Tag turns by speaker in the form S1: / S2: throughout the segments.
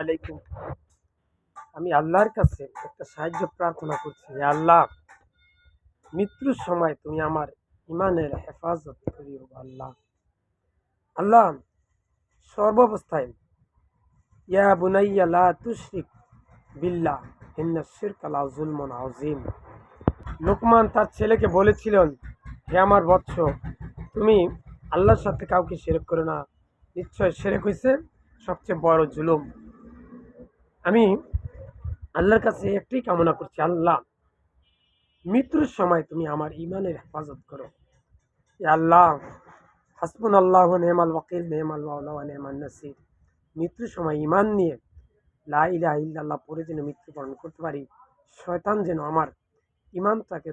S1: আলাইকুম। আমি আল্লাহর কাছে একটা সাহায্য প্রার্থনা করছি। হে আল্লাহ, মৃত্যুর সময় তুমি আমার ইমানের হেফাজত করিও আল্লাহ। আল্লাহ, সর্বাবস্থায় ইয়া বুনাইয়া লা তুশরিক বিল্লাহ ইন্না শিরকা লা যুলমুন আযীম। লোকমান তার ছেলেকে বলেছিলেন, হে আমার বৎস, তুমি আল্লাহর সাথে কাউকে শিরক করো না। নিশ্চয় শিরক হইছে সবচেয়ে বড় জুলুম। আমি আল্লাহর কাছে একটাই কামনা করছি, আল্লাহ, মৃত্যুর সময় তুমি আমার ইমানের হেফাজত করো। ইয়া আল্লাহ, হাসবুনাল্লাহু নি'মাল ওয়াকিল নি'মাল মাওলা ওয়া নি'মান নাসির। মৃত্যুর সময় ইমান নিয়ে লা ইলাহা ইল্লাল্লাহ পড়ে যেন মৃত্যুবরণ করতে পারি। শয়তান যেন আমার ইমানটাকে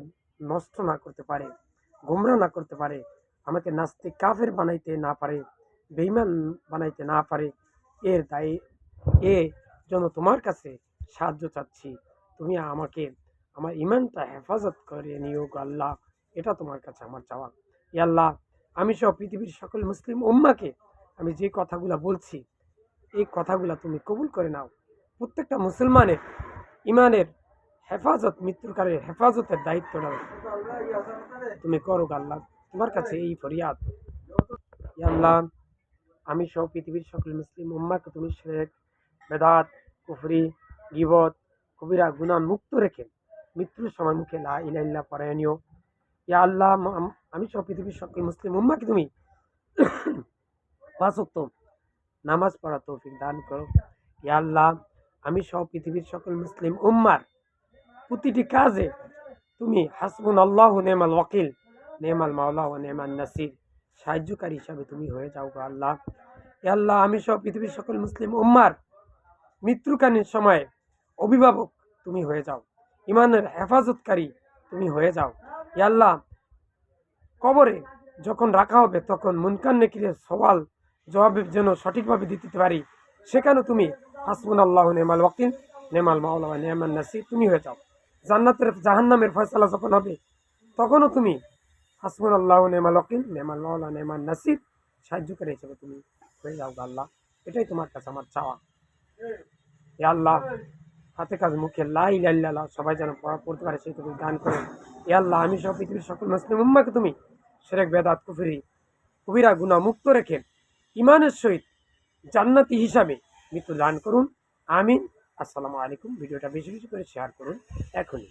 S1: নষ্ট না করতে পারে, গোমরাহ না করতে পারে, আমাকে নাস্তিক কাফের বানাইতে না পারে, বেঈমান বানাইতে না পারে। এর দায়ে এ যেন তোমার কাছে সাহায্য চাচ্ছি। তুমি আমাকে আমার ইমানটা হেফাজত করে নিও গো আল্লাহ। এটা তোমার কাছে আমার চাওয়া। ইয়া আল্লাহ, আমি সহ পৃথিবীর সকল মুসলিম উম্মাহকে আমি যে কথাগুলা বলছি, এই কথাগুলা তুমি কবুল করে নাও। প্রত্যেকটা মুসলমানের ইমানের হেফাজত, মৃত্যুর কালে হেফাজতের দায়িত্বটা তুমি করো গো আল্লাহ। তোমার কাছে এই ফরিয়াদ। ইয়া আল্লাহ, আমি সহ পৃথিবীর সকল মুসলিম উম্মাহকে তুমি শিরক, বেদাত, কুফরি, গীবত, কবিরা গুনাহ মুক্ত রেখে মৃত্যুর সময় মুখে লা ইলাহা ইল্লাল্লাহ পড়ায় নিও। ইয়া আল্লাহ, আমি সহ পৃথিবীর সকল মুসলিম উম্মাহকে তুমি ৫ ওয়াক্ত নামাজ পড়ার তৌফিক দান করো। ইয়া আল্লাহ, আমি সহ পৃথিবীর সকল মুসলিম উম্মার প্রতিটি কাজে তুমি হাসবুনাল্লাহু নি'মাল ওয়াকিল নি'মাল মাওলা ওয়া নি'মান নাসির সাহায্যকারী হিসাবে তুমি হয়ে যাও গো আল্লাহ। ইয়া আল্লাহ, আমি সহ পৃথিবীর সকল মুসলিম উম্মার মৃত্যুকালীন সময়ে অভিভাবক তুমি হয়ে যাও, ইমানের হেফাজতকারী তুমি হয়ে যাও। ইয়া আল্লাহ, কবরে যখন রাখা হবে তখন মুনকার নেকিরের সওয়াল জবাবের জন্য সঠিকভাবে দিতে পারি, সেখানে তুমি হাসবুনাল্লাহু নি'মাল ওয়াকিল নি'মাল মাওলা ওয়া নি'মান নাসির তুমি হয়ে যাও। জান্নাতের জাহান্নামের ফয়সালা যখন হবে তখনও তুমি হাসবুনাল্লাহু নি'মাল ওয়াকিল নি'মাল মাওলা নি'মান নাসির সাহায্যকারী হিসেবে তুমি হয়ে যাও গো আল্লাহ। এটাই তোমার কাছে আমার চাওয়া। ইয়া আল্লাহ, হাতে কাজ মুখে লা ইলাহা ইল্লাল্লাহ সবাই যেন পড়তে পারে সেই তুমি দান করো। ইয়া আল্লাহ, আমি সহ পৃথিবীর সকল মুসলিম উম্মাহকে তুমি শিরক, বেদাত, কুফরি, কবিরা গুনাহ মুক্ত রেখে ইমানের সহিত জান্নাতি হিসাবে মৃত্যু দান করুন। আমিন। আসসালামু আলাইকুম। ভিডিওটা বেশি বেশি করে শেয়ার করুন এখনই।